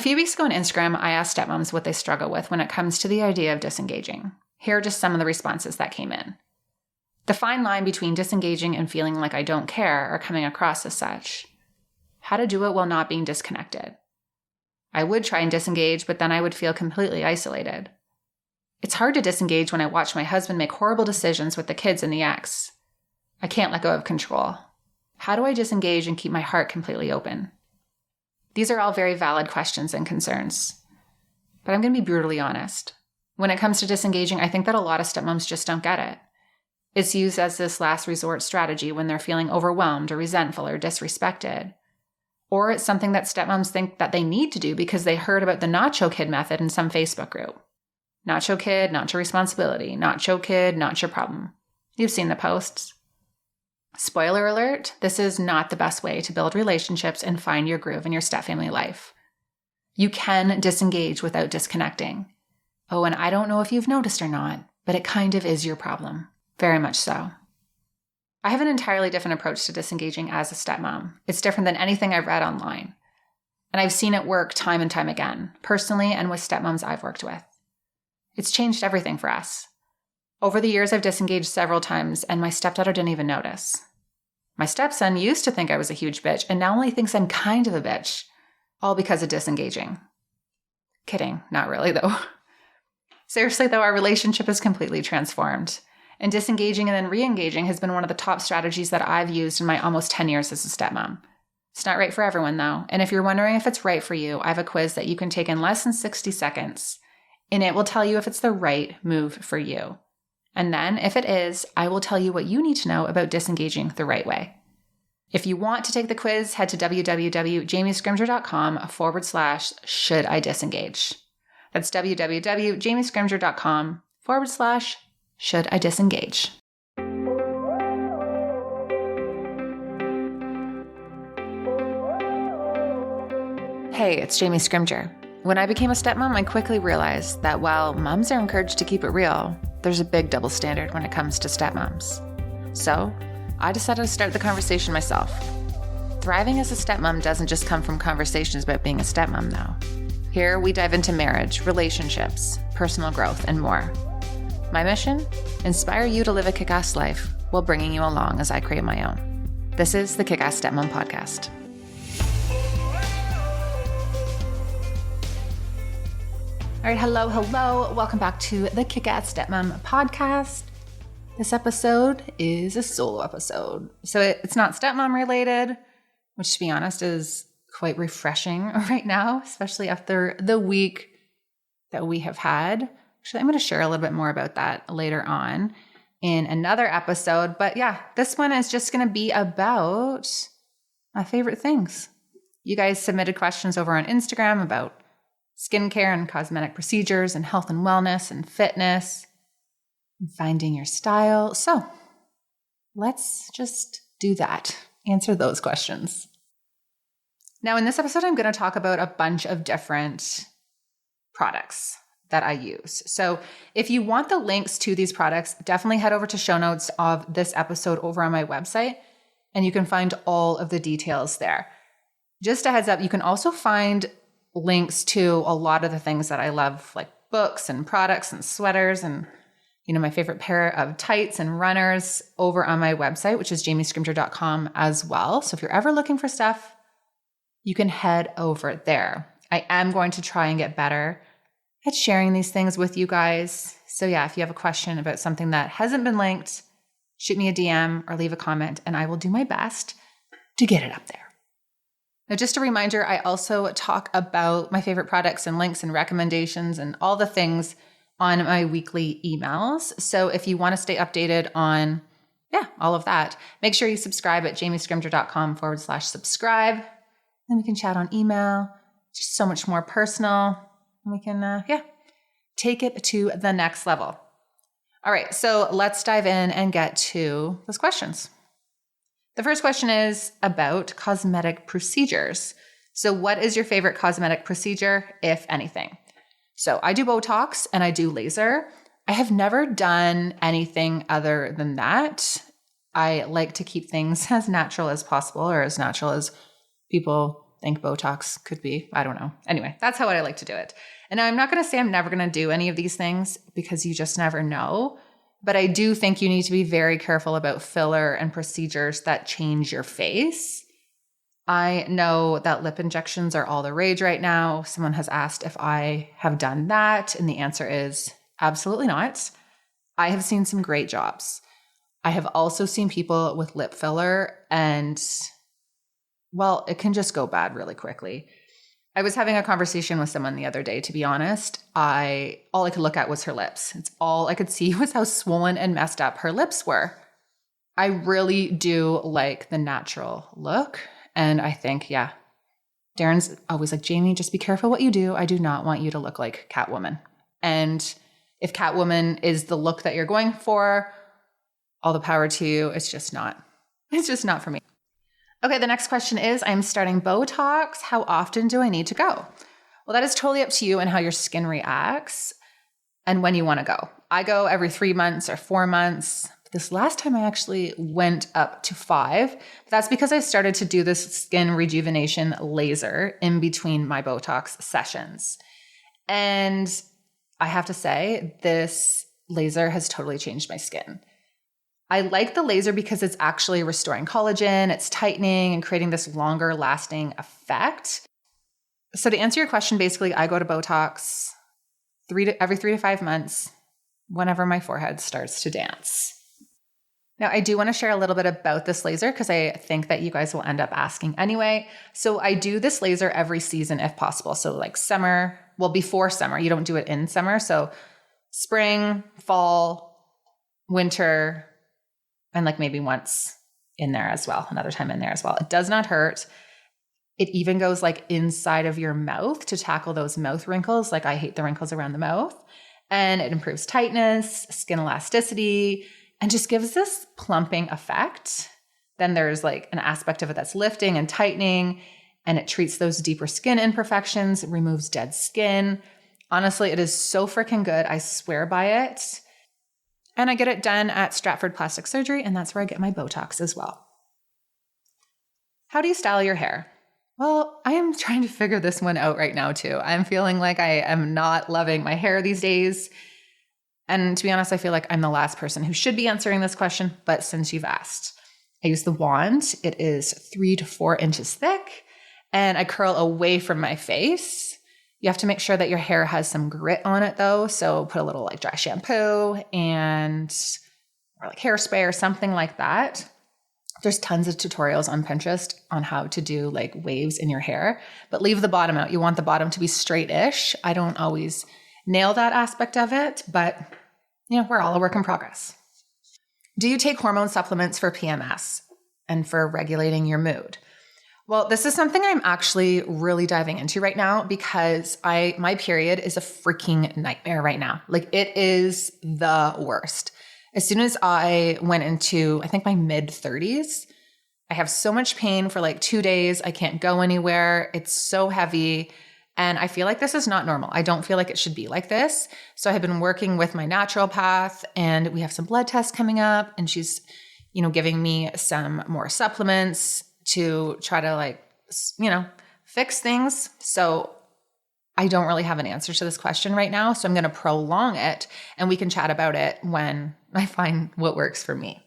few weeks ago on Instagram, I asked stepmoms what they struggle with when it comes to the idea of disengaging. Here are just some of the responses that came in. The fine line between disengaging and feeling like I don't care are coming across as such. How to do it while not being disconnected. I would try and disengage, but then I would feel completely isolated. It's hard to disengage when I watch my husband make horrible decisions with the kids and the ex. I can't let go of control. How do I disengage and keep my heart completely open? These are all very valid questions and concerns. But I'm going to be brutally honest. When it comes to disengaging, I think that a lot of stepmoms just don't get it. It's used as this last resort strategy when they're feeling overwhelmed or resentful or disrespected. Or it's something that stepmoms think that they need to do because they heard about the nacho kid method in some Facebook group. Nacho kid, not your responsibility. Nacho kid, not your problem. You've seen the posts. Spoiler alert, this is not the best way to build relationships and find your groove in your stepfamily life. You can disengage without disconnecting. Oh, and I don't know if you've noticed or not, but it kind of is your problem. Very much so. I have an entirely different approach to disengaging as a stepmom. It's different than anything I've read online. And I've seen it work time and time again, personally and with stepmoms I've worked with. It's changed everything for us. Over the years, I've disengaged several times, and my stepdaughter didn't even notice. My stepson used to think I was a huge bitch, and now only thinks I'm kind of a bitch, all because of disengaging. Kidding, not really though. Seriously though, our relationship is completely transformed, and disengaging and then re-engaging has been one of the top strategies that I've used in my almost 10 years as a stepmom. It's not right for everyone though, and if you're wondering if it's right for you, I have a quiz that you can take in less than 60 seconds, and it will tell you if it's the right move for you. And then, if it is, I will tell you what you need to know about disengaging the right way. If you want to take the quiz, head to www.jamiescrimger.com/should I disengage. That's www.jamiescrimger.com/should I disengage. Hey, it's Jamie Scrimger. When I became a stepmom, I quickly realized that while moms are encouraged to keep it real, there's a big double standard when it comes to stepmoms. So, I decided to start the conversation myself. Thriving as a stepmom doesn't just come from conversations about being a stepmom, though. Here, we dive into marriage, relationships, personal growth, and more. My mission? Inspire you to live a kick-ass life while bringing you along as I create my own. This is the Kick-Ass Stepmom Podcast. All right, hello. Welcome back to the Kick-Ass Stepmom Podcast. This episode is a solo episode. So it's not stepmom related, which to be honest is quite refreshing right now, especially after the week that we have had. Actually, I'm going to share a little bit more about that later on in another episode. But yeah, this one is just going to be about my favorite things. You guys submitted questions over on Instagram about skincare and cosmetic procedures and health and wellness and fitness and finding your style. So let's just do that. Answer those questions. Now, in this episode, I'm going to talk about a bunch of different products that I use. So if you want the links to these products, definitely head over to show notes of this episode over on my website, and you can find all of the details there. Just a heads up, you can also find links to a lot of the things that I love, like books and products and sweaters and, my favorite pair of tights and runners over on my website, which is jamiescrimger.com as well. So if you're ever looking for stuff, you can head over there. I am going to try and get better at sharing these things with you guys. So yeah, if you have a question about something that hasn't been linked, shoot me a DM or leave a comment and I will do my best to get it up there. Now, just a reminder, I also talk about my favorite products and links and recommendations and all the things on my weekly emails. So if you want to stay updated on, all of that, make sure you subscribe at jamiescrimger.com/subscribe. Then we can chat on email, just so much more personal. And we can, take it to the next level. All right, so let's dive in and get to those questions. The first question is about cosmetic procedures. So what is your favorite cosmetic procedure, if anything? So I do botox and I do laser. I have never done anything other than that. I like to keep things as natural as possible, or as natural as people think Botox could be. I don't know. Anyway, that's how I like to do it. And I'm not going to say I'm never going to do any of these things because you just never know. But I do think you need to be very careful about filler and procedures that change your face. I know that lip injections are all the rage right now. Someone has asked if I have done that, and the answer is absolutely not. I have seen some great jobs. I have also seen people with lip filler, and well, it can just go bad really quickly. I was having a conversation with someone the other day, to be honest. All I could look at was her lips. It's all I could see was how swollen and messed up her lips were. I really do like the natural look. And I think, yeah, Darren's always like, Jamie, just be careful what you do. I do not want you to look like Catwoman. And if Catwoman is the look that you're going for, all the power to you. It's just not for me. Okay, the next question is, I'm starting Botox. How often do I need to go? Well, that is totally up to you and how your skin reacts and when you want to go. I go every 3 months or 4 months. This last time I actually went up to 5. That's because I started to do this skin rejuvenation laser in between my Botox sessions. And I have to say, this laser has totally changed my skin. I like the laser because it's actually restoring collagen, it's tightening and creating this longer lasting effect. So to answer your question, basically, I go to Botox every 3 to 5 months whenever my forehead starts to dance. Now, I do want to share a little bit about this laser because I think that you guys will end up asking anyway. So I do this laser every season if possible. So like summer, well, before summer, you don't do it in summer. So spring, fall, winter, and like maybe once in there as well, another time in there as well. It does not hurt. It even goes like inside of your mouth to tackle those mouth wrinkles. Like I hate the wrinkles around the mouth. And it improves tightness, skin elasticity, and just gives this plumping effect. Then there's like an aspect of it that's lifting and tightening, and it treats those deeper skin imperfections, it removes dead skin. Honestly, it is so freaking good. I swear by it. And I get it done at Stratford Plastic Surgery, and that's where I get my Botox as well. How do you style your hair? Well, I am trying to figure this one out right now too. I'm feeling like I am not loving my hair these days. And to be honest, I feel like I'm the last person who should be answering this question, but since you've asked, I use the wand. It is 3 to 4 inches thick, and I curl away from my face. You have to make sure that your hair has some grit on it though. So put a little like dry shampoo or like hairspray or something like that. There's tons of tutorials on Pinterest on how to do like waves in your hair, but leave the bottom out. You want the bottom to be straight-ish. I don't always nail that aspect of it, but you know, we're all a work in progress. Do you take hormone supplements for PMS and for regulating your mood? Well, this is something I'm actually really diving into right now because my period is a freaking nightmare right now. Like it is the worst. As soon as I went into, I think my mid 30s, I have so much pain for like 2 days. I can't go anywhere. It's so heavy. And I feel like this is not normal. I don't feel like it should be like this. So I have been working with my naturopath, and we have some blood tests coming up, and she's, giving me some more supplements to try to fix things. So I don't really have an answer to this question right now. So I'm going to prolong it, and we can chat about it when I find what works for me.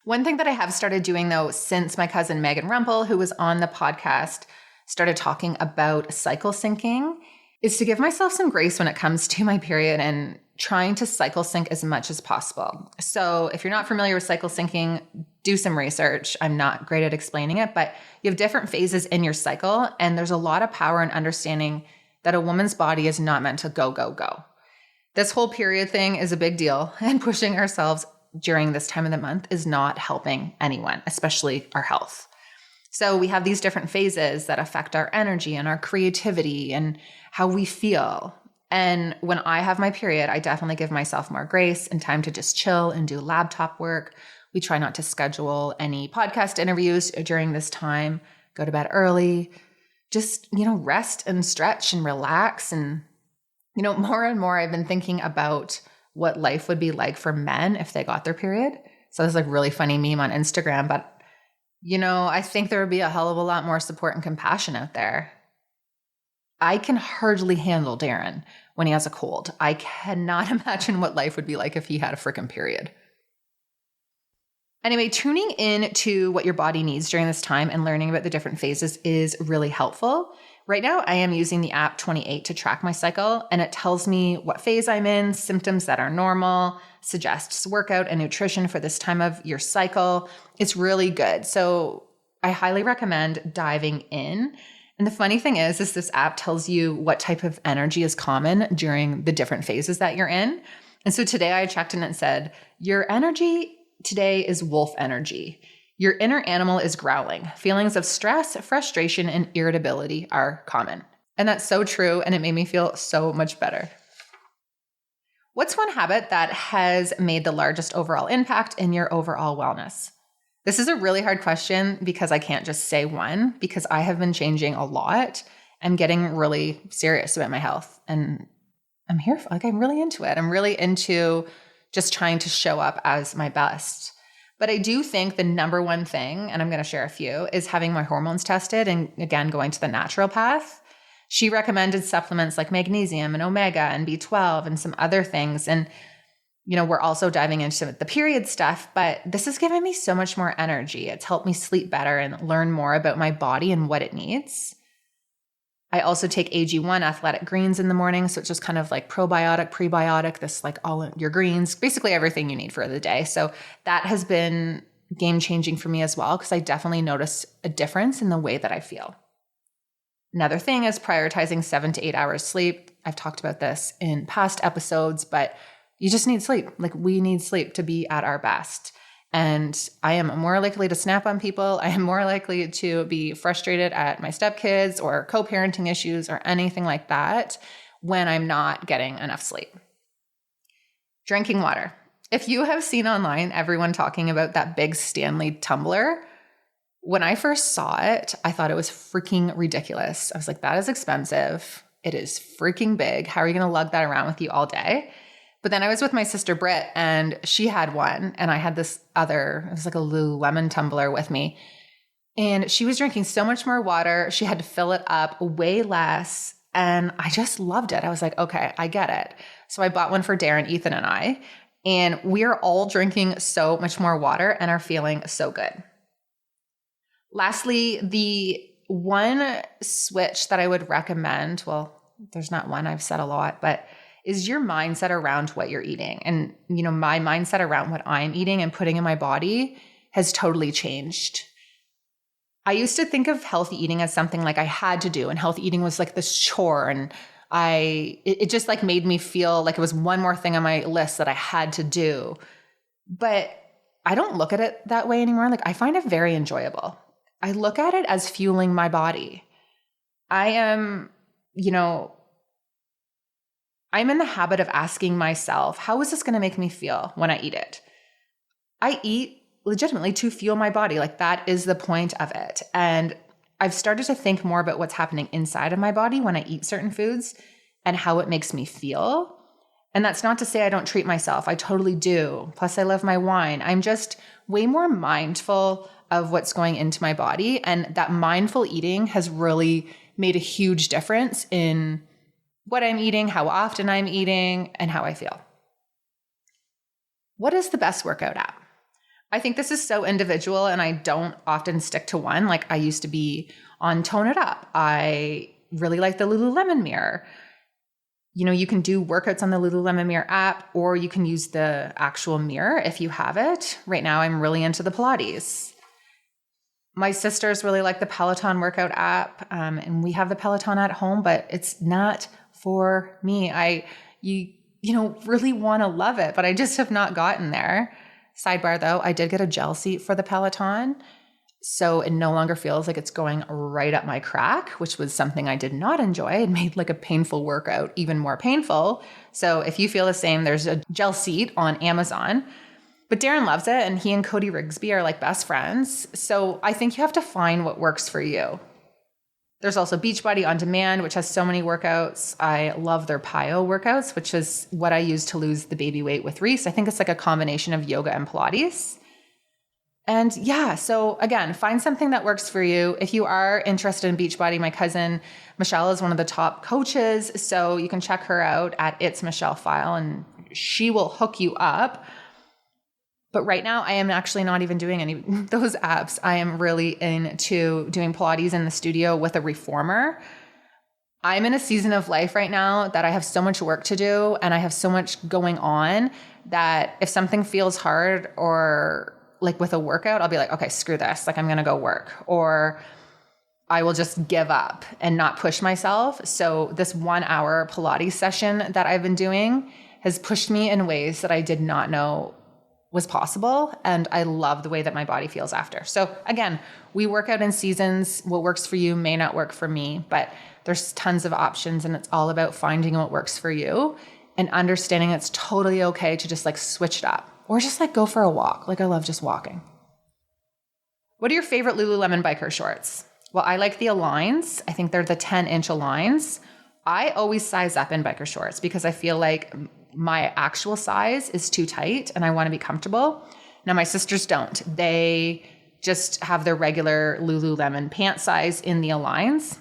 One thing that I have started doing though, since my cousin Megan Rumpel, who was on the podcast, started talking about cycle syncing, is to give myself some grace when it comes to my period and trying to cycle sync as much as possible. So if you're not familiar with cycle syncing, do some research. I'm not great at explaining it, but you have different phases in your cycle, and there's a lot of power in understanding that a woman's body is not meant to go, go, go. This whole period thing is a big deal, and pushing ourselves during this time of the month is not helping anyone, especially our health. So we have these different phases that affect our energy and our creativity and how we feel. And when I have my period, I definitely give myself more grace and time to just chill and do laptop work. We try not to schedule any podcast interviews during this time, go to bed early, just, rest and stretch and relax. And, more and more I've been thinking about what life would be like for men if they got their period. So there's like really funny meme on Instagram, but I think there would be a hell of a lot more support and compassion out there. I can hardly handle Darren when he has a cold. I cannot imagine what life would be like if he had a freaking period. Anyway, tuning in to what your body needs during this time and learning about the different phases is really helpful. Right now, I am using the app 28 to track my cycle, and it tells me what phase I'm in, symptoms that are normal, suggests workout and nutrition for this time of your cycle. It's really good. So I highly recommend diving in. And the funny thing is this app tells you what type of energy is common during the different phases that you're in. And so today I checked in and said, your energy today is wolf energy. Your inner animal is growling. Feelings of stress, frustration, and irritability are common. And that's so true, and it made me feel so much better. What's one habit that has made the largest overall impact in your overall wellness? This is a really hard question because I can't just say one, because I have been changing a lot and getting really serious about my health. And I'm really into it. I'm really into just trying to show up as my best. But I do think the number one thing, and I'm going to share a few, is having my hormones tested and again, going to the natural path. She recommended supplements like magnesium and omega and B12 and some other things. And, we're also diving into the period stuff, but this has given me so much more energy. It's helped me sleep better and learn more about my body and what it needs. I also take AG1 athletic greens in the morning. So it's just kind of like probiotic, prebiotic, this like all your greens, basically everything you need for the day. So that has been game changing for me as well, because I definitely notice a difference in the way that I feel. Another thing is prioritizing 7 to 8 hours sleep. I've talked about this in past episodes, but you just need sleep. Like we need sleep to be at our best. And I am more likely to snap on people. I am more likely to be frustrated at my stepkids or co-parenting issues or anything like that when I'm not getting enough sleep. Drinking water. If you have seen online everyone talking about that big Stanley tumbler, when I first saw it, I thought it was freaking ridiculous. I was like, that is expensive. It is freaking big. How are you going to lug that around with you all day? But then I was with my sister Britt and she had one and I had this other, it was like a Lululemon tumbler with me. And she was drinking so much more water. She had to fill it up way less. And I just loved it. I was like, okay, I get it. So I bought one for Darren, Ethan, and I. And we are all drinking so much more water and are feeling so good. Lastly, the one switch that I would recommend, well, there's not one, I've said a lot, but is your mindset around what you're eating. And, my mindset around what I'm eating and putting in my body has totally changed. I used to think of healthy eating as something like I had to do, and healthy eating was like this chore. And it just like made me feel like it was one more thing on my list that I had to do. But I don't look at it that way anymore. Like I find it very enjoyable. I look at it as fueling my body. I'm in the habit of asking myself, how is this going to make me feel when I eat it? I eat legitimately to fuel my body. Like that is the point of it. And I've started to think more about what's happening inside of my body when I eat certain foods and how it makes me feel. And that's not to say I don't treat myself. I totally do. Plus I love my wine. I'm just way more mindful of what's going into my body. And that mindful eating has really made a huge difference in what I'm eating, how often I'm eating, and how I feel. What is the best workout app? I think this is so individual and I don't often stick to one. Like I used to be on Tone It Up. I really like the Lululemon mirror. You can do workouts on the Lululemon mirror app, or you can use the actual mirror if you have it. Right now, I'm really into the Pilates. My sisters really like the Peloton workout app, and we have the Peloton at home, but it's not for me. You really want to love it, but I just have not gotten there. Sidebar though, I did get a gel seat for the Peloton, so it no longer feels like it's going right up my crack, which was something I did not enjoy. It made like a painful workout even more painful. So if you feel the same, there's a gel seat on Amazon. But Darren loves it, and he and Cody Rigsby are like best friends. So I think you have to find what works for you. There's also Beachbody On Demand, which has so many workouts. I love their PiYo workouts, which is what I use to lose the baby weight with Reese. I think it's like a combination of yoga and Pilates. And yeah, so again, find something that works for you. If you are interested in Beachbody, my cousin Michelle is one of the top coaches. So you can check her out at It's Michelle File and she will hook you up. But right now I am actually not even doing any of those apps. I am really into doing Pilates in the studio with a reformer. I'm in a season of life right now that I have so much work to do and I have so much going on that if something feels hard or like with a workout, I'll be like, okay, screw this. Like I'm going to go work, or I will just give up and not push myself. So this 1 hour Pilates session that I've been doing has pushed me in ways that I did not know was possible. And I love the way that my body feels after. So again, we work out in seasons. What works for you may not work for me, but there's tons of options and it's all about finding what works for you and understanding it's totally okay to just like switch it up or just like go for a walk. Like I love just walking. What are your favorite Lululemon biker shorts? Well, I like the Aligns. I think they're the 10-inch Aligns. I always size up in biker shorts because I feel like my actual size is too tight and I want to be comfortable. Now my sisters don't. They just have their regular Lululemon pant size in the Aligns.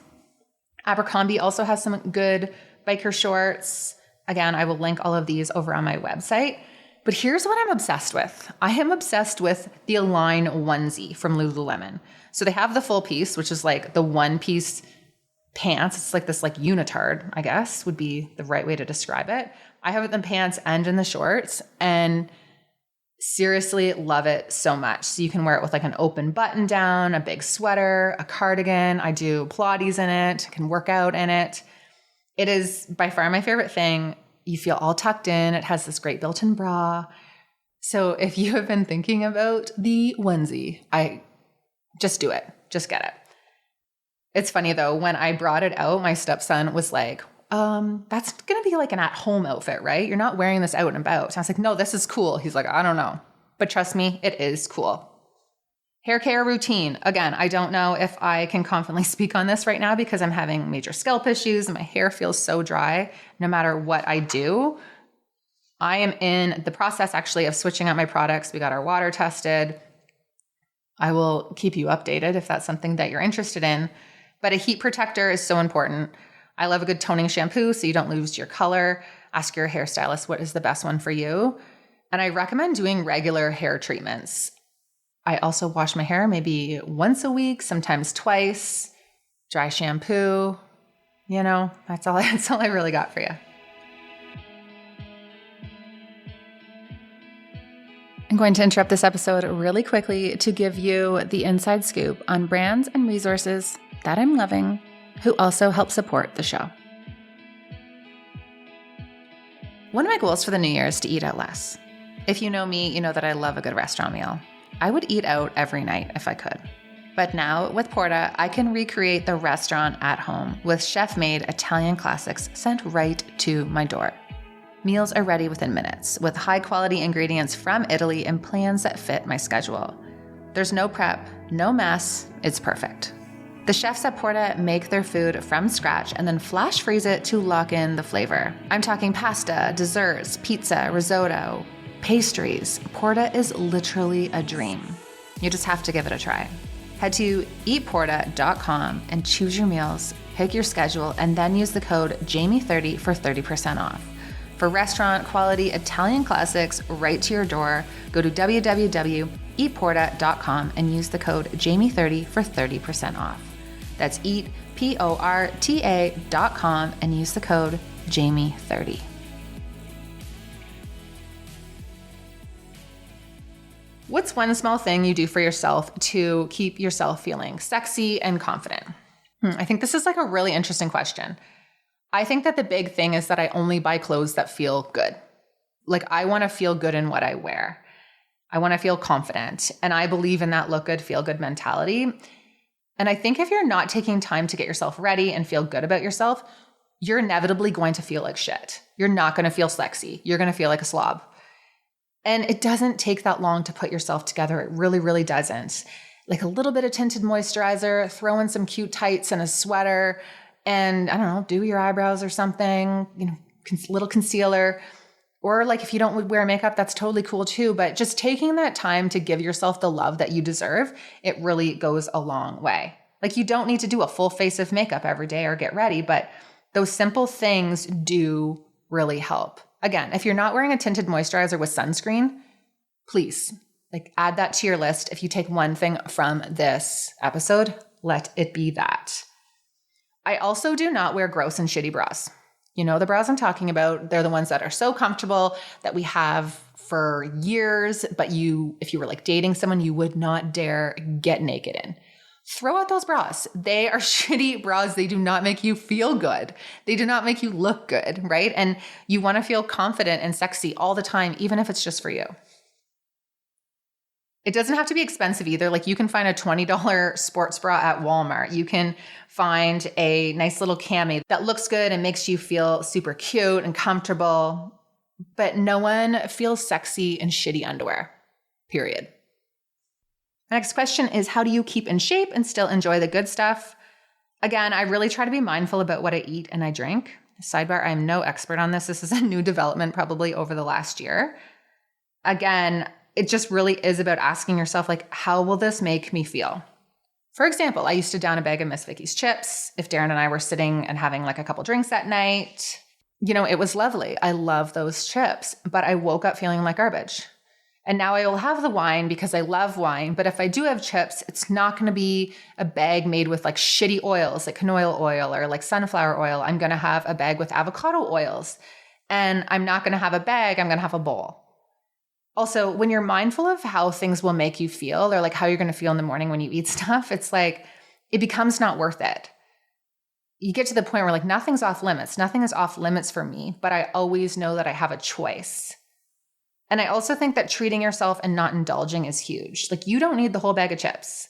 Abercrombie also has some good biker shorts. Again, I will link all of these over on my website. But here's what I'm obsessed with. I am obsessed with the Align onesie from Lululemon. So they have the full piece, which is like the one piece pants. It's like this like unitard, I guess would be the right way to describe it. I have it in the pants and in the shorts and seriously love it so much. So you can wear it with like an open button down, a big sweater, a cardigan. I do Pilates in it, I can work out in it. It is by far my favorite thing. You feel all tucked in. It has this great built-in bra. So if you have been thinking about the onesie, I just do it. Just get it. It's funny though, when I brought it out, my stepson was like, that's going to be like an at-home outfit, right? You're not wearing this out and about. So I was like, no, this is cool. He's like, I don't know. But trust me, it is cool. Hair care routine. Again, I don't know if I can confidently speak on this right now because I'm having major scalp issues and my hair feels so dry no matter what I do. I am in the process actually of switching out my products. We got our water tested. I will keep you updated if that's something that you're interested in. But a heat protector is so important. I love a good toning shampoo so you don't lose your color. Ask your hairstylist what is the best one for you. And I recommend doing regular hair treatments. I also wash my hair maybe once a week, sometimes twice. Dry shampoo. You know, that's all I really got for you. I'm going to interrupt this episode really quickly to give you the inside scoop on brands and resources that I'm loving who also help support the show. One of my goals for the new year is to eat out less. If you know me, you know that I love a good restaurant meal. I would eat out every night if I could. But now with Porta, I can recreate the restaurant at home with chef-made Italian classics sent right to my door. Meals are ready within minutes with high-quality ingredients from Italy and plans that fit my schedule. There's no prep, no mess, it's perfect. The chefs at Porta make their food from scratch and then flash freeze it to lock in the flavor. I'm talking pasta, desserts, pizza, risotto, pastries. Porta is literally a dream. You just have to give it a try. Head to eatporta.com and choose your meals, pick your schedule, and then use the code JAMIE30 for 30% off. For restaurant quality Italian classics right to your door, go to www.eatporta.com and use the code JAMIE30 for 30% off. That's eatporta.com and use the code JAMIE30. What's one small thing you do for yourself to keep yourself feeling sexy and confident? I think this is like a really interesting question. I think that the big thing is that I only buy clothes that feel good. Like I want to feel good in what I wear. I want to feel confident. And I believe in that look good, feel good mentality. And I think if you're not taking time to get yourself ready and feel good about yourself, you're inevitably going to feel like shit. You're not going to feel sexy. You're going to feel like a slob. And it doesn't take that long to put yourself together. It really, really doesn't. Like a little bit of tinted moisturizer, throw in some cute tights and a sweater, and I don't know, do your eyebrows or something, little concealer. Or like if you don't wear makeup, that's totally cool too. But just taking that time to give yourself the love that you deserve, it really goes a long way. Like you don't need to do a full face of makeup every day or get ready, but those simple things do really help. Again, if you're not wearing a tinted moisturizer with sunscreen, please like add that to your list. If you take one thing from this episode, let it be that. I also do not wear gross and shitty bras. You know the bras I'm talking about. They're the ones that are so comfortable that we have for years, but if you were like dating someone, you would not dare get naked in. Throw out those bras. They are shitty bras. They do not make you feel good. They do not make you look good, right? And you want to feel confident and sexy all the time, even if it's just for you. It doesn't have to be expensive either. Like you can find a $20 sports bra at Walmart. You can find a nice little cami that looks good and makes you feel super cute and comfortable. But no one feels sexy in shitty underwear, period. My next question is, how do you keep in shape and still enjoy the good stuff? Again, I really try to be mindful about what I eat and I drink. Sidebar, I'm no expert on this. This is a new development probably over the last year. Again, it just really is about asking yourself, like, how will this make me feel? For example, I used to down a bag of Miss Vicky's chips if Darren and I were sitting and having like a couple drinks that night. You know, it was lovely. I love those chips, but I woke up feeling like garbage. And now I will have the wine because I love wine. But if I do have chips, it's not going to be a bag made with like shitty oils, like canola oil or like sunflower oil. I'm going to have a bag with avocado oils. And I'm not going to have a bag. I'm going to have a bowl. Also, when you're mindful of how things will make you feel or like how you're going to feel in the morning when you eat stuff, it's like it becomes not worth it. You get to the point where like nothing's off limits. Nothing is off limits for me, but I always know that I have a choice. And I also think that treating yourself and not indulging is huge. Like you don't need the whole bag of chips.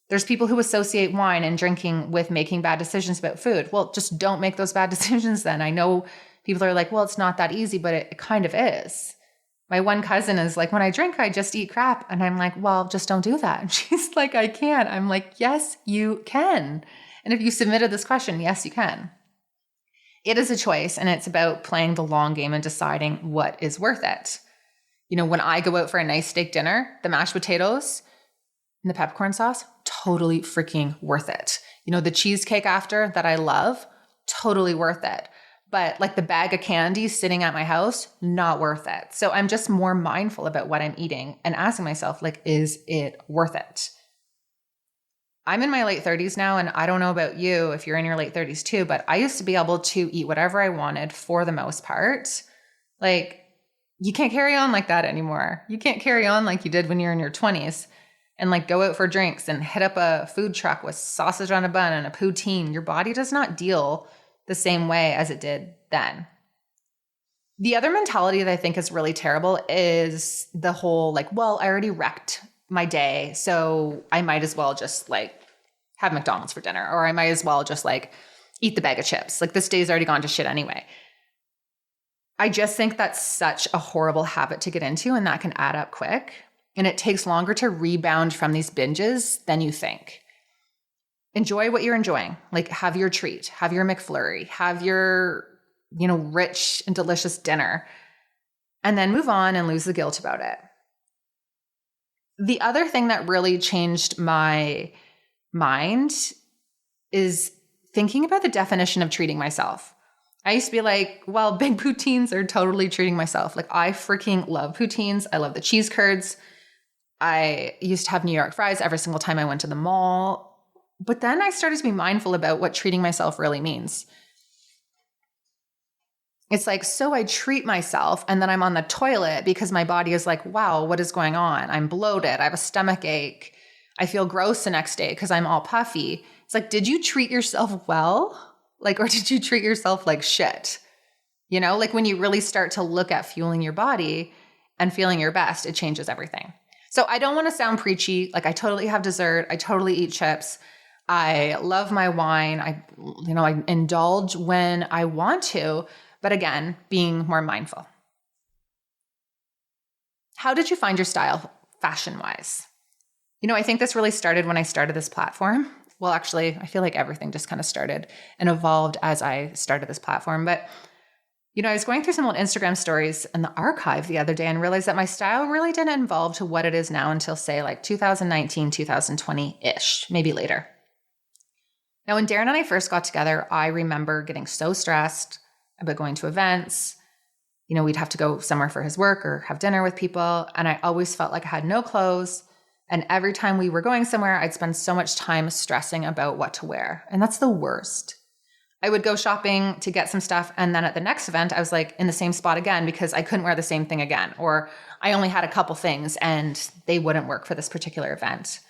There's people who associate wine and drinking with making bad decisions about food. Well, just don't make those bad decisions then. I know people are like, well, it's not that easy, but it kind of is. My one cousin is like, when I drink, I just eat crap. And I'm like, well, just don't do that. And she's like, I can't. I'm like, yes, you can. And if you submitted this question, yes, you can. It is a choice, and it's about playing the long game and deciding what is worth it. You know, when I go out for a nice steak dinner, the mashed potatoes and the peppercorn sauce, totally freaking worth it. You know, the cheesecake after that I love, totally worth it. But like the bag of candy sitting at my house, not worth it. So I'm just more mindful about what I'm eating and asking myself, like, is it worth it? I'm in my late 30s now, and I don't know about you if you're in your late 30s too, but I used to be able to eat whatever I wanted for the most part. Like, you can't carry on like that anymore. You can't carry on like you did when you're in your 20s and like go out for drinks and hit up a food truck with sausage on a bun and a poutine. Your body does not deal the same way as it did then. The other mentality that I think is really terrible is the whole like, well, I already wrecked my day, so I might as well just like have McDonald's for dinner, or I might as well just like eat the bag of chips. Like this day's already gone to shit anyway. I just think that's such a horrible habit to get into, and that can add up quick. And it takes longer to rebound from these binges than you think. Enjoy what you're enjoying. Like have your treat, have your McFlurry, have your, rich and delicious dinner, and then move on and lose the guilt about it. The other thing that really changed my mind is thinking about the definition of treating myself. I used to be like, well, big poutines are totally treating myself. Like I freaking love poutines. I love the cheese curds. I used to have New York fries every single time I went to the mall. But then I started to be mindful about what treating myself really means. It's like, so I treat myself and then I'm on the toilet because my body is like, wow, what is going on? I'm bloated. I have a stomach ache. I feel gross the next day because I'm all puffy. It's like, did you treat yourself well? Like, or did you treat yourself like shit? Like when you really start to look at fueling your body and feeling your best, it changes everything. So I don't want to sound preachy. Like I totally have dessert. I totally eat chips. I love my wine. I indulge when I want to, but again, being more mindful. How did you find your style fashion-wise? I think this really started when I started this platform. Well, actually, I feel like everything just kind of started and evolved as I started this platform. But, I was going through some old Instagram stories in the archive the other day and realized that my style really didn't evolve to what it is now until, say, like 2019, 2020-ish, maybe later. Now, when Darren and I first got together, I remember getting so stressed about going to events. We'd have to go somewhere for his work or have dinner with people. And I always felt like I had no clothes. And every time we were going somewhere, I'd spend so much time stressing about what to wear. And that's the worst. I would go shopping to get some stuff. And then at the next event, I was like in the same spot again because I couldn't wear the same thing again. Or I only had a couple things and they wouldn't work for this particular event.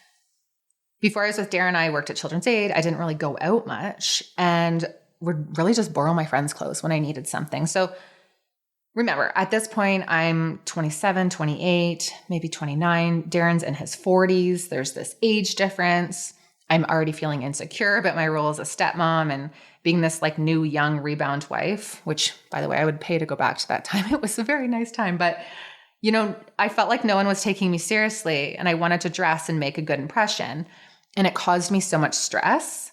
Before I was with Darren, I worked at Children's Aid. I didn't really go out much and would really just borrow my friends' clothes when I needed something. So remember, at this point, I'm 27, 28, maybe 29. Darren's in his 40s. There's this age difference. I'm already feeling insecure about my role as a stepmom and being this like new young rebound wife, which, by the way, I would pay to go back to that time. It was a very nice time. But, I felt like no one was taking me seriously and I wanted to dress and make a good impression. And it caused me so much stress.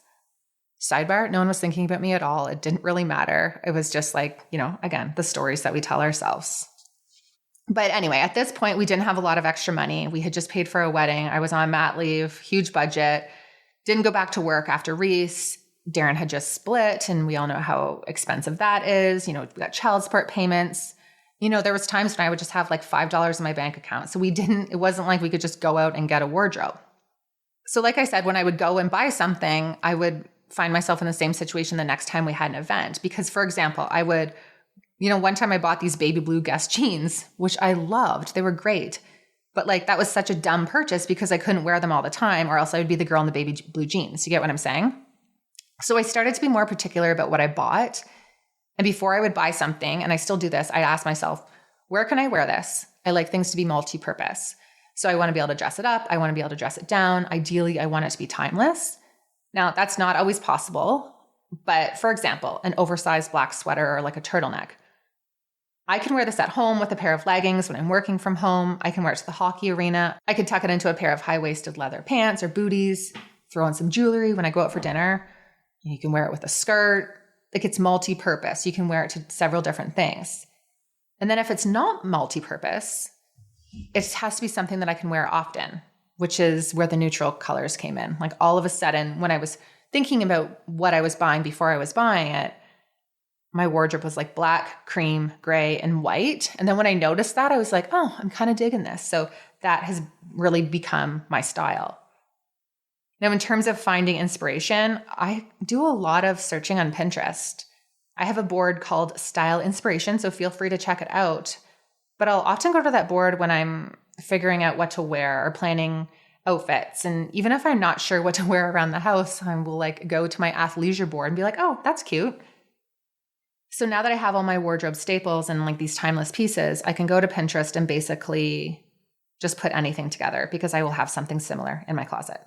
Sidebar, no one was thinking about me at all. It didn't really matter. It was just like, again, the stories that we tell ourselves. But anyway, at this point, we didn't have a lot of extra money. We had just paid for a wedding. I was on mat leave, huge budget. Didn't go back to work after Reese. Darren had just split, and we all know how expensive that is. We got child support payments. There was times when I would just have like $5 in my bank account. So it wasn't like we could just go out and get a wardrobe. So like I said, when I would go and buy something, I would find myself in the same situation the next time we had an event. Because, for example, I would, one time I bought these baby blue Guess jeans, which I loved. They were great. But like that was such a dumb purchase because I couldn't wear them all the time or else I would be the girl in the baby blue jeans. You get what I'm saying? So I started to be more particular about what I bought. And before I would buy something, and I still do this, I ask myself, where can I wear this? I like things to be multi-purpose. So I want to be able to dress it up. I want to be able to dress it down. Ideally, I want it to be timeless. Now, that's not always possible. But for example, an oversized black sweater or like a turtleneck. I can wear this at home with a pair of leggings when I'm working from home. I can wear it to the hockey arena. I could tuck it into a pair of high-waisted leather pants or booties, throw on some jewelry when I go out for dinner. You can wear it with a skirt. Like it's multi-purpose. You can wear it to several different things. And then if it's not multi-purpose, it has to be something that I can wear often, which is where the neutral colors came in. Like all of a sudden, when I was thinking about what I was buying before I was buying it, my wardrobe was like black, cream, gray, and white. And then when I noticed that, I was like, oh, I'm kind of digging this. So that has really become my style. Now, in terms of finding inspiration, I do a lot of searching on Pinterest. I have a board called Style Inspiration, so feel free to check it out. But I'll often go to that board when I'm figuring out what to wear or planning outfits. And even if I'm not sure what to wear around the house, I will like go to my athleisure board and be like, oh, that's cute. So now that I have all my wardrobe staples and like these timeless pieces, I can go to Pinterest and basically just put anything together because I will have something similar in my closet.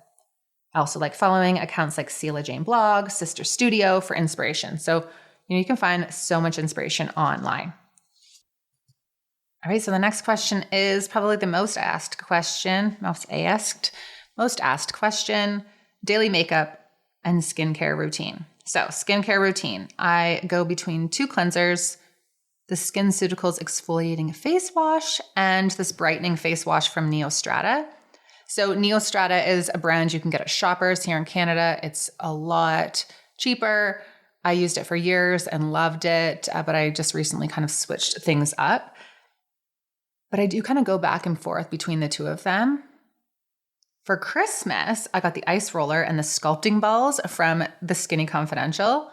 I also like following accounts like Celia Jane Blog, Sister Studio for inspiration. So, you can find so much inspiration online. All right, so the next question is probably the most asked question, daily makeup and skincare routine. So skincare routine, I go between two cleansers, the SkinCeuticals exfoliating face wash and this brightening face wash from Neostrata. So Neostrata is a brand you can get at Shoppers here in Canada. It's a lot cheaper. I used it for years and loved it, but I just recently kind of switched things up. But I do kind of go back and forth between the two of them. For Christmas, I got the ice roller and the sculpting balls from the Skinny Confidential.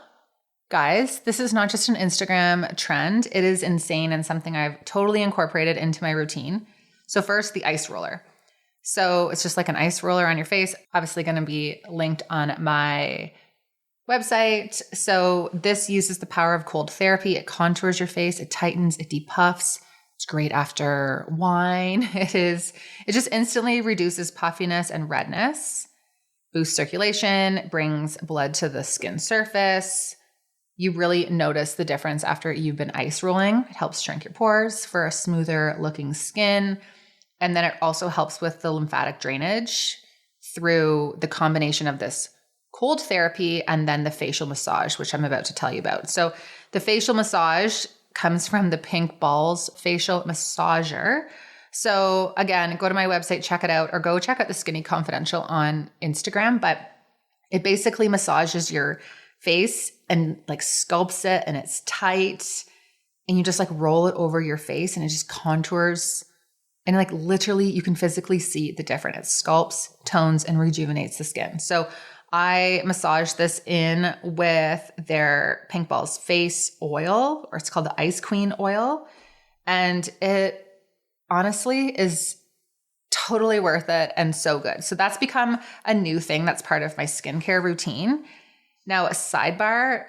Guys, this is not just an Instagram trend. It is insane and something I've totally incorporated into my routine. So first, the ice roller. So it's just like an ice roller on your face, obviously going to be linked on my website. So this uses the power of cold therapy. It contours your face, it tightens, it depuffs. It's great after wine. It just instantly reduces puffiness and redness, boosts circulation, brings blood to the skin surface. You really notice the difference after you've been ice rolling. It helps shrink your pores for a smoother looking skin. And then it also helps with the lymphatic drainage through the combination of this cold therapy and then the facial massage, which I'm about to tell you about. So the facial massage comes from the Pink Balls facial massager. So again, go to my website, check it out, or go check out the Skinny Confidential on Instagram. But it basically massages your face and like sculpts it, and it's tight, and you just like roll it over your face and it just contours, and like literally you can physically see the difference. It sculpts, tones, and rejuvenates the skin. So I massage this in with their Pink Balls face oil, or it's called the Ice Queen oil. And it honestly is totally worth it and so good. So that's become a new thing that's part of my skincare routine. Now, a sidebar,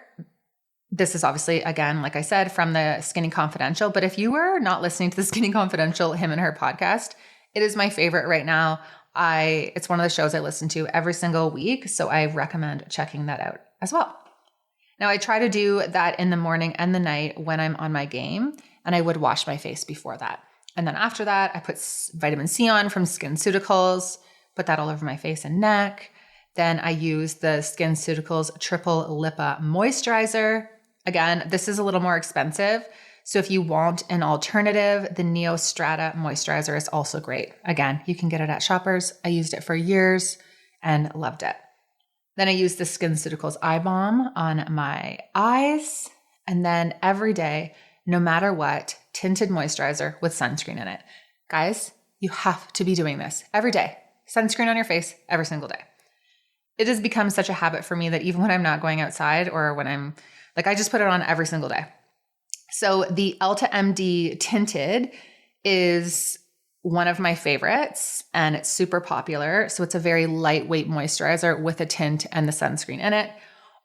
this is obviously, again, like I said, from the Skinny Confidential, but if you were not listening to the Skinny Confidential, him and her podcast, it is my favorite right now. It's one of the shows I listen to every single week, so I recommend checking that out as well. Now, I try to do that in the morning and the night when I'm on my game, and I would wash my face before that. And then after that, I put vitamin C on from SkinCeuticals, put that all over my face and neck. Then I use the SkinCeuticals Triple Lipa Moisturizer. Again, this is a little more expensive. So if you want an alternative, the Neo Strata Moisturizer is also great. Again, you can get it at Shoppers. I used it for years and loved it. Then I use the SkinCeuticals Eye Balm on my eyes. And then every day, no matter what, tinted moisturizer with sunscreen in it. Guys, you have to be doing this every day. Sunscreen on your face every single day. It has become such a habit for me that even when I'm not going outside, or when I'm like, I just put it on every single day. So the Elta MD Tinted is one of my favorites, and it's super popular. So it's a very lightweight moisturizer with a tint and the sunscreen in it.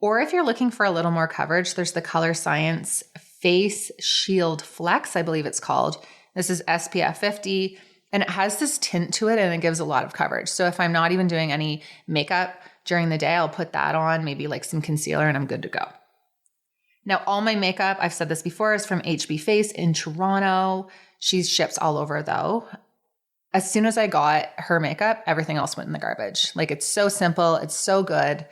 Or if you're looking for a little more coverage, there's the Color Science Face Shield Flex, I believe it's called. This is SPF 50, and it has this tint to it, and it gives a lot of coverage. So if I'm not even doing any makeup during the day, I'll put that on, maybe like some concealer, and I'm good to go. Now, all my makeup, I've said this before, is from HB Face in Toronto. She ships all over though. As soon as I got her makeup, everything else went in the garbage. Like, it's so simple. It's so good.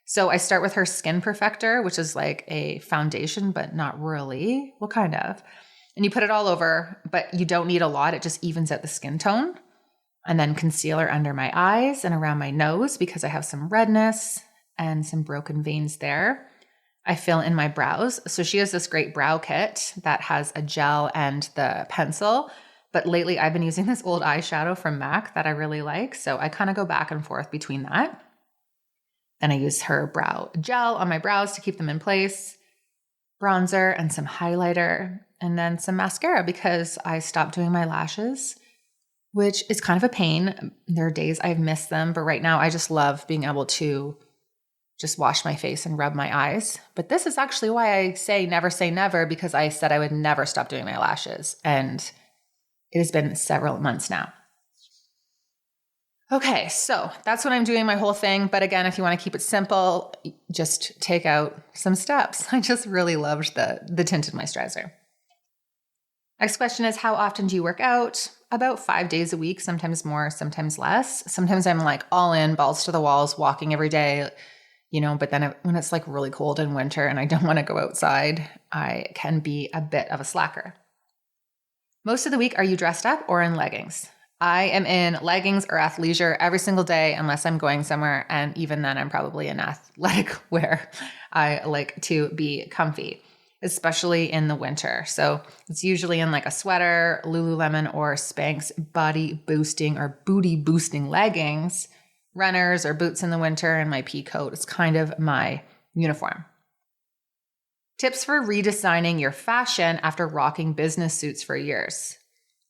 So I start with her Skin Perfector, which is like a foundation, but not really. Well, kind of. And you put it all over, but you don't need a lot. It just evens out the skin tone. And then concealer under my eyes and around my nose because I have some redness and some broken veins there. I fill in my brows. So she has this great brow kit that has a gel and the pencil. But lately I've been using this old eyeshadow from MAC that I really like. So I kind of go back and forth between that. Then I use her brow gel on my brows to keep them in place, bronzer and some highlighter, and then some mascara because I stopped doing my lashes, which is kind of a pain. There are days I've missed them, but right now I just love being able to just wash my face and rub my eyes. But this is actually why I say never, because I said I would never stop doing my lashes. And it has been several months now. Okay, so that's what I'm doing, my whole thing. But again, if you want to keep it simple, just take out some steps. I just really loved the tinted moisturizer. Next question is, how often do you work out? About 5 days a week, sometimes more, sometimes less. Sometimes I'm like all in, balls to the walls, walking every day, but then when it's like really cold in winter and I don't want to go outside, I can be a bit of a slacker. Most of the week, are you dressed up or in leggings? I am in leggings or athleisure every single day unless I'm going somewhere. And even then, I'm probably in athletic wear. I like to be comfy, especially in the winter. So it's usually in like a sweater, Lululemon or Spanx body boosting or booty boosting leggings, runners or boots in the winter, and my pea coat. It's kind of my uniform. Tips for redesigning your fashion after rocking business suits for years.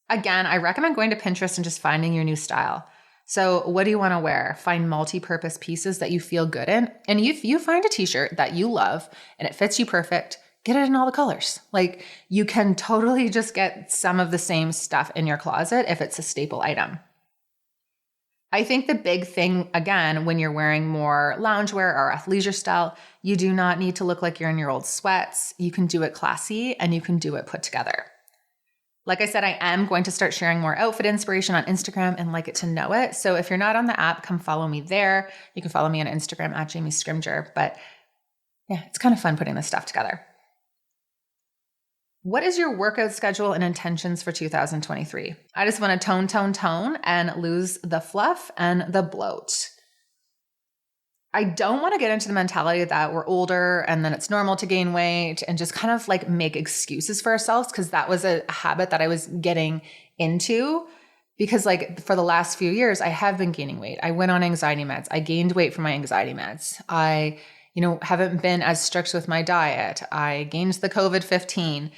Again, I recommend going to Pinterest and just finding your new style. So what do you want to wear? Find multi-purpose pieces that you feel good in. And if you find a t-shirt that you love and it fits you perfect, get it in all the colors. Like, you can totally just get some of the same stuff in your closet if it's a staple item. I think the big thing, again, when you're wearing more loungewear or athleisure style, you do not need to look like you're in your old sweats. You can do it classy and you can do it put together. Like I said, I am going to start sharing more outfit inspiration on Instagram and Like It to Know It. So if you're not on the app, come follow me there. You can follow me on Instagram at Jamie Scrimger. But yeah, it's kind of fun putting this stuff together. What is your workout schedule and intentions for 2023? I just want to tone, and lose the fluff and the bloat. I don't want to get into the mentality that we're older and then it's normal to gain weight and just kind of like make excuses for ourselves, because that was a habit that I was getting into. Because like for the last few years, I have been gaining weight. I went on anxiety meds. I gained weight from my anxiety meds. I, haven't been as strict with my diet. I gained the COVID-15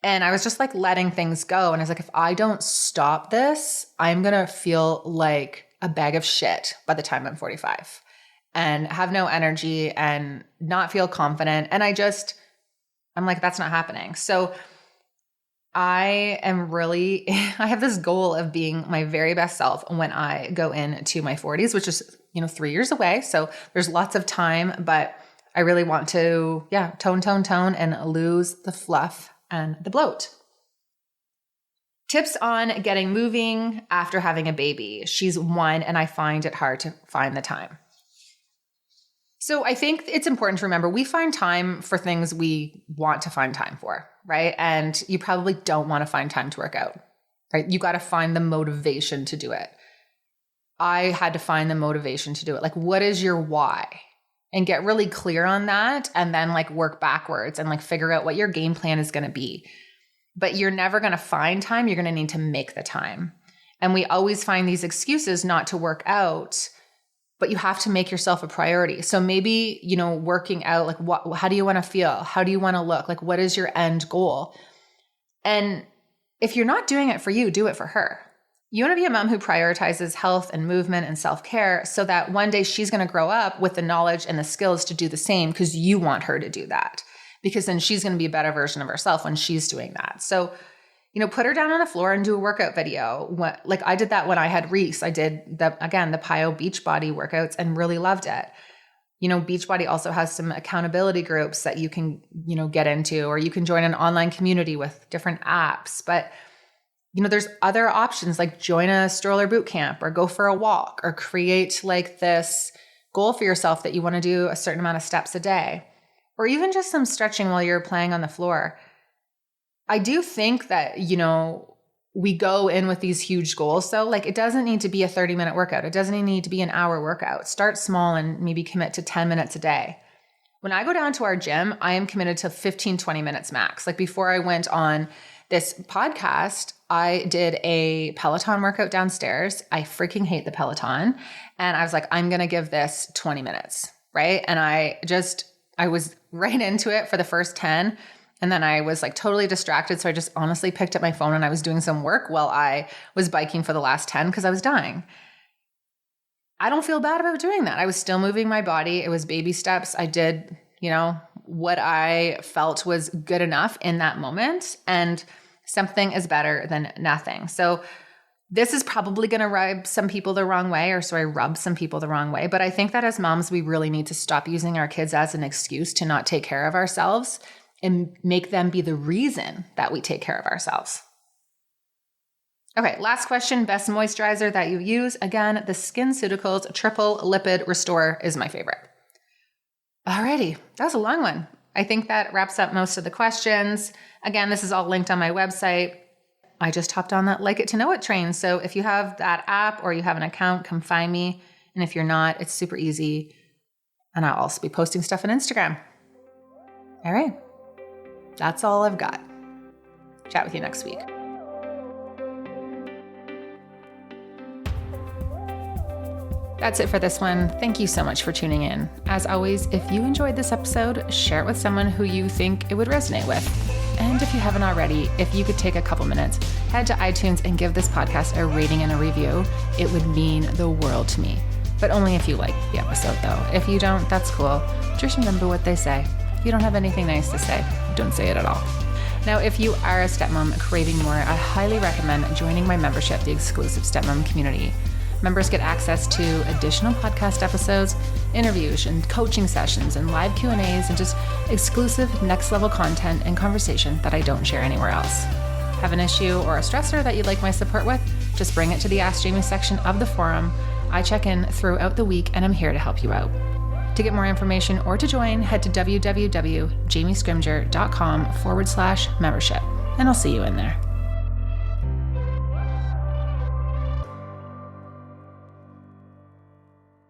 and I was just like letting things go. And I was like, if I don't stop this, I'm going to feel like a bag of shit by the time I'm 45 and have no energy and not feel confident. And I'm like, that's not happening. So I have this goal of being my very best self when I go into my 40s, which is, 3 years away. So there's lots of time, but I really want to, tone and lose the fluff and the bloat. Tips on getting moving after having a baby. She's 1 and I find it hard to find the time. So I think it's important to remember we find time for things we want to find time for, right? And you probably don't want to find time to work out, right? You got to find the motivation to do it. I had to find the motivation to do it. Like, what is your why? And get really clear on that, and then like work backwards and like figure out what your game plan is going to be. But you're never going to find time. You're going to need to make the time. And we always find these excuses not to work out, but you have to make yourself a priority. So maybe, working out, like how do you want to feel? How do you want to look? Like, what is your end goal? And if you're not doing it for you, do it for her. You want to be a mom who prioritizes health and movement and self-care so that one day she's going to grow up with the knowledge and the skills to do the same because you want her to do that. Because then she's going to be a better version of herself when she's doing that. So, put her down on the floor and do a workout video. Like I did that when I had Reese. I did the Pio Beachbody workouts and really loved it. Beachbody also has some accountability groups that you can, get into, or you can join an online community with different apps. But, there's other options like join a stroller boot camp or go for a walk or create like this goal for yourself that you want to do a certain amount of steps a day, or even just some stretching while you're playing on the floor. I do think that, we go in with these huge goals. So like, it doesn't need to be a 30-minute workout. It doesn't need to be an hour workout. Start small and maybe commit to 10 minutes a day. When I go down to our gym, I am committed to 15, 20 minutes max. Like before I went on this podcast, I did a Peloton workout downstairs. I freaking hate the Peloton. And I was like, I'm going to give this 20 minutes. Right. And I was right into it for the first 10. And then I was like totally distracted. So I just honestly picked up my phone and I was doing some work while I was biking for the last 10 because I was dying. I don't feel bad about doing that. I was still moving my body. It was baby steps. I did, what I felt was good enough in that moment. And something is better than nothing. So this is probably going to rub some people the wrong way, rub some people the wrong way. But I think that as moms, we really need to stop using our kids as an excuse to not take care of ourselves and make them be the reason that we take care of ourselves. Okay, last question, best moisturizer that you use. Again, the SkinCeuticals Triple Lipid Restore is my favorite. Alrighty, that was a long one. I think that wraps up most of the questions. Again, this is all linked on my website. I just hopped on that Like It to Know It train. So if you have that app or you have an account, come find me. And if you're not, it's super easy. And I'll also be posting stuff on Instagram. All right. That's all I've got. Chat with you next week. That's it for this one. Thank you so much for tuning in. As always, if you enjoyed this episode, share it with someone who you think it would resonate with. And if you haven't already, if you could take a couple minutes, head to iTunes and give this podcast a rating and a review. It would mean the world to me. But only if you like the episode though. If you don't, that's cool. Just remember what they say. If you don't have anything nice to say, don't say it at all. Now, if you are a stepmom craving more, I highly recommend joining my membership, the exclusive Stepmom community. Members get access to additional podcast episodes, interviews and coaching sessions and live Q&As and just exclusive next level content and conversation that I don't share anywhere else. Have an issue or a stressor that you'd like my support with? Just bring it to the Ask Jamie section of the forum. I check in throughout the week and I'm here to help you out. To get more information or to join, head to www.jamiescrimger.com/membership. and I'll see you in there.